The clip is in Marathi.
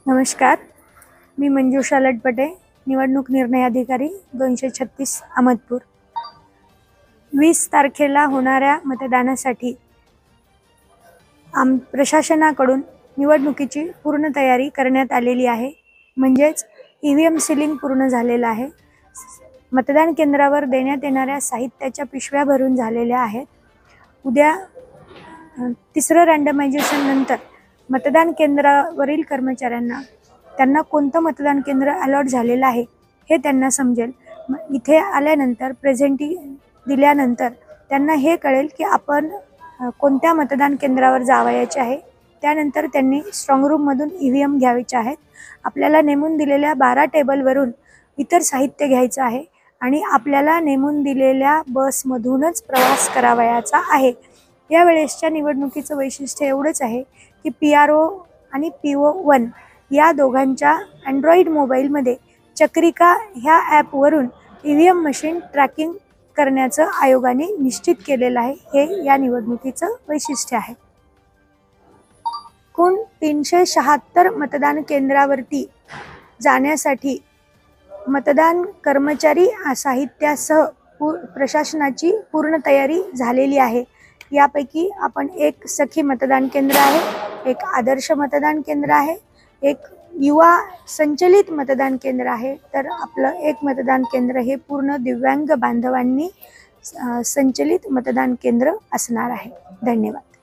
नमस्कार, मी मंजुषा लटपटे, निवडणूक निर्णय अधिकारी 236 अहमदपूर। 20 तारखेला होणाऱ्या मतदानासाठी प्रशासनाकडून निवडणुकीची पूर्ण तयारी करण्यात आलेली आहे। म्हणजेच ईव्हीएम सीलिंग पूर्ण झालेलं आहे। मतदान केंद्रावर देण्यात येणाऱ्या साहित्याच्या पिशव्या भरून झालेल्या आहेत। उद्या तिसरं रँडमायझेशन नंतर मतदान केंद्रावरील कर्मचाऱ्यांना त्यांना कोणतं मतदान केंद्र अलॉट झालेलं आहे हे त्यांना समजेल। इथे आल्यानंतर प्रेझेंटी दिल्यानंतर त्यांना हे कळेल की आपण कोणत्या मतदान केंद्रावर जावयाचे आहे। त्यानंतर त्यांनी स्ट्रॉंग रूम मधून ईव्हीएम घ्यायचे आहेत। आपल्याला नेमून दिलेल्या 12 टेबलवरून इतर साहित्य घ्यायचं आहे आणि आपल्याला नेमून दिलेल्या बसमधूनच प्रवास करावयाचा आहे। या वेळेसच्या निवडणुकीचं वैशिष्ट्य एवढंच आहे की PRO आणि PO1 या दोघांच्या अँड्रॉइड मोबाईलमध्ये चक्रिका ह्या ॲपवरून ईव्हीएम मशीन ट्रॅकिंग करण्याचं आयोगाने निश्चित केलेलं आहे। हे या निवडणुकीचं वैशिष्ट्य आहे। एकूण 376 मतदान केंद्रावरती जाण्यासाठी मतदान कर्मचारी साहित्यासह प्रशासनाची पूर्ण तयारी झालेली आहे। यापैकी आपण एक सखी मतदान केंद्र आहे, एक आदर्श मतदान केंद्र आहे, एक युवा संचलित मतदान केंद्र आहे, तर आपलं एक मतदान केंद्र हे पूर्ण दिव्यांग बांधवांनी संचलित मतदान केंद्र असणार आहे। धन्यवाद।